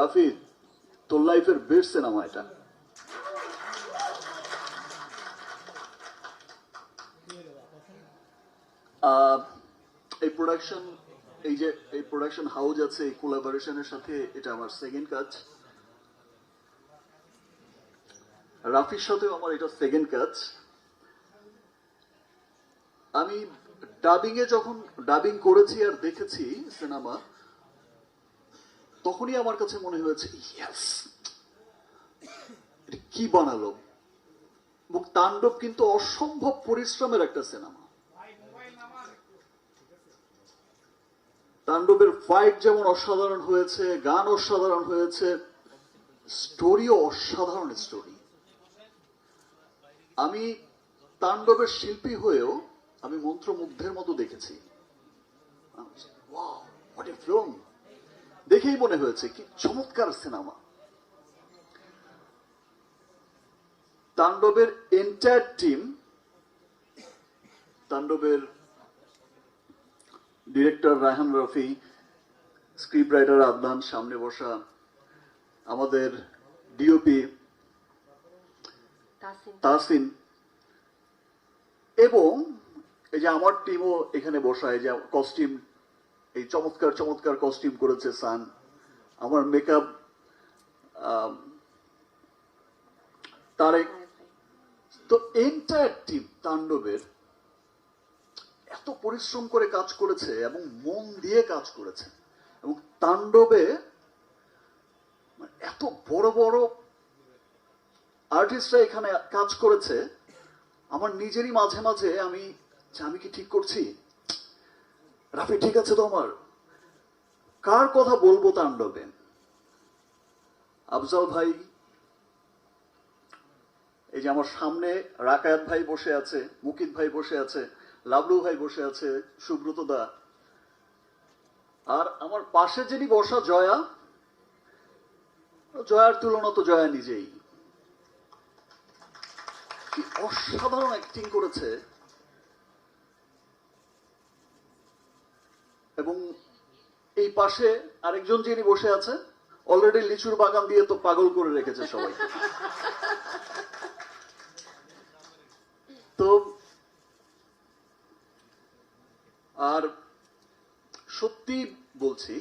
রাফি, তোর লাইফের best cinema এটা। এই প্রোডাকশন, এই যে এই প্রোডাকশন হাউস আছে, এই কোলাবোরেশনের সাথে এটা আমার সেকেন্ড কাজ। রাফির সাথেও আমার এটা সেকেন্ড কাজ। আমি যখন ডাবিং করেছি আর দেখেছি সিনেমা, তখনই আমার কাছে মনে হয়েছে ইয়েস, এটা কি বানালো। এবং তাণ্ডব কিন্তু অসম্ভব পরিশ্রমের একটা সিনেমা। তাণ্ডবের ফাইট যেমন অসাধারণ হয়েছে, গান অসাধারণ হয়েছে, স্টোরিও অসাধারণ স্টোরি। আমি তাণ্ডবের শিল্পী হয়েও আমি মন্ত্রমুগ্ধের মতো দেখেছি। দেখেই মনে হয়েছে কি চমৎকার সিনেমা। তাণ্ডবের এন্টায়ার টিম, তাণ্ডবের director Raihan Rafi, script writer Adnan সামনে বসা, আমাদের ডিওপি তাহসিন, এবং এই যে আমার টিমও এখানে বসা, এই যে কস্টিউম, এই চমৎকার চমৎকার কস্টিউম করেছে সান, আমার মেকআপ তারেক। তো এন্টায়ার টিম তাণ্ডবের এত পরিশ্রম করে কাজ করেছে এবং মন দিয়ে কাজ করেছে। এবং তাণ্ডবে এত বড় বড় আর্টিস্টরা এখানে কাজ করেছে, আমার নিজেরই মাঝে মাঝে আমি কি ঠিক করছি, রাফি ঠিক আছে তো আমার, কার কথা বলবো তাণ্ডবে। আফজাল ভাই, এই যে আমার সামনে রাকায়াত ভাই বসে আছে, মুকিত ভাই বসে আছে, লাবলু ভাই বসে আছে, সুব্রত দা, আর আমার পাশে যিনি বসা জয়া, জয়ার তুলনা তো জয়া নিজেই। কি অসাধারণ অ্যাক্টিং করেছে। এবং এই পাশে আরেকজন যিনি বসে আছে, অলরেডি লিচুর বাগান দিয়ে তো পাগল করে রেখেছে সবাই। তো আর সত্যি বলছি,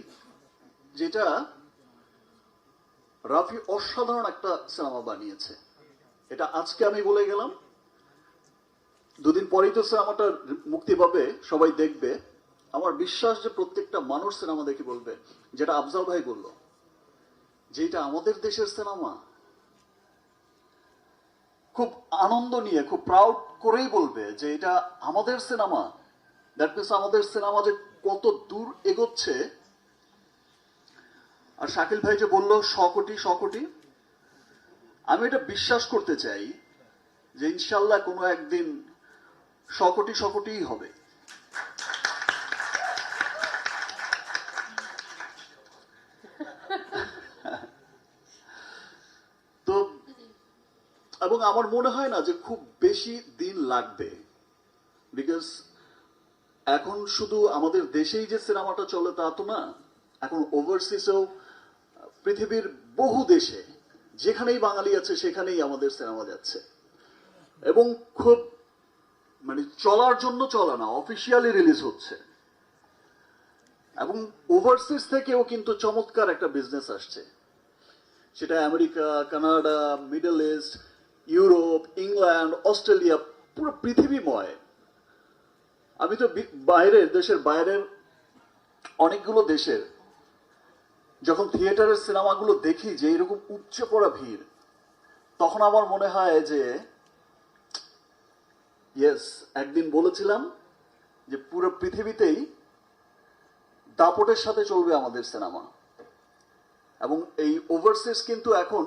যেটা রাফি অসাধারণ একটা সিনেমা বানিয়েছে, এটা আজকে আমি বলে গেলাম, দুদিন পরেই তো সিনেমাটা মুক্তি পাবে, সবাই দেখবে। আমার বিশ্বাস যে প্রত্যেকটা মানুষ সিনেমা দেখে বলবে, যেটা আফজাল ভাই বলল, যে এটা আমাদের দেশের সিনেমা, খুব আনন্দ নিয়ে, খুব প্রাউড করেই বলবে যে এটা আমাদের সিনেমা। দ্যাট মিনস আমাদের সিনেমা যে কত দূর এগোচ্ছে। আর শাকিল ভাই যে বলল 100 কোটি 100 কোটি, আমি এটা বিশ্বাস করতে চাই যে ইনশাল্লাহ কোনো একদিন 100 কোটি 100 কোটিই হবে। তো এবং আমার মনে হয় না যে খুব বেশি দিন লাগবে, বিকজ এখন শুধু আমাদের দেশেই যে সিনেমাটা চলে তা তো না, এখন ওভারসিজেও পৃথিবীর বহু দেশে যেখানেই বাঙালি আছে সেখানেই আমাদের সিনেমা যাচ্ছে। এবং খুব মানে চলার জন্য চলে না, অফিসিয়ালি রিলিজ হচ্ছে। এবং ওভারসিজ থেকেও কিন্তু চমৎকার একটা বিজনেস আসছে, সেটা America, Canada, middle east, Europe, England, Australia, পুরো পৃথিবীময়। আমি তো দেশের বাইরের অনেকগুলো দেশের যখন থিয়েটারের সিনেমাগুলো দেখি যে এরকম উপচে পড়া ভিড়, তখন আমার মনে হয় যে ইয়েস, একদিন বলেছিলাম যে পুরো পৃথিবীতেই দাপটের সাথে চলবে আমাদের সিনেমা। এবং এই ওভারসিজ কিন্তু এখন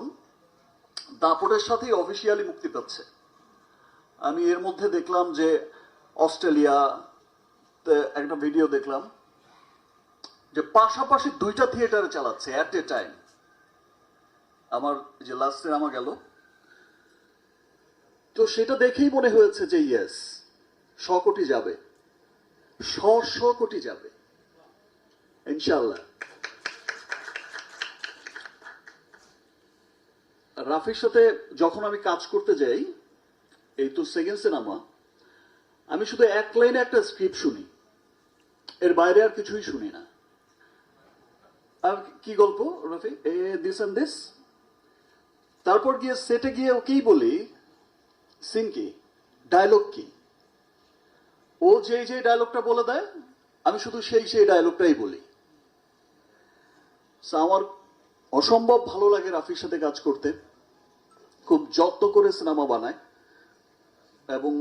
দাপটের সাথেই অফিসিয়ালি মুক্তি পাচ্ছে। আমি এর মধ্যে দেখলাম যে অস্ট্রেলিয়া একটা ভিডিও দেখলাম যে পাশাপাশি 2টা থিয়েটারে চালাচ্ছে অ্যাট এ টাইম। আমার যে লাস্ট সিনেমা গেল, তো সেটা দেখেই মনে হয়েছে যে ইয়েস, 100 কোটি যাবে, 100 কোটি যাবে ইনশাল্লাহ। রাফির সাথে যখন আমি কাজ করতে যাই, এই তো সেকেন্ড সিনেমা, আমি শুধু এক লাইনে একটা স্ক্রিপ্ট শুনি, এর বাইরে আর কিছুই শুনি না। আর কি গল্প রাফি, দিস এন্ড দিস, তারপর গিয়ে সেটে গিয়ে ওকেই বলি সিন কি, ডায়লগ কি, ও যে ডায়লগটা বলে দেয় আমি শুধু সেই ডায়লগটাই বলি। So, আমার অসম্ভব ভালো লাগে রাফির সাথে কাজ করতে, খুব যত্ন করে সিনেমা বানায় এবং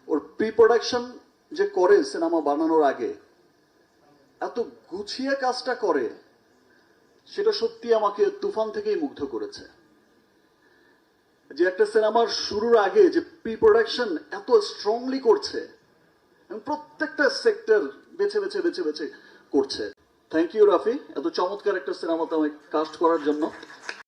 ওর প্রি প্রোডাকশন যে করে সিনেমা বানানোর আগে এত গুছিয়ে কাজটা করে, সেটা সত্যি আমাকে তুফান থেকেই মুগ্ধ করেছে। যে একটা সিনেমার শুরুর আগে যে প্রি প্রোডাকশন এত স্ট্রংলি করছে এবং প্রত্যেকটা সেক্টর বেছে বেছে বেছে বেছে করছে। থ্যাংক ইউ রাফি, এত চমৎকার একটা সিনেমাতে আমাকে কাস্ট করার জন্য।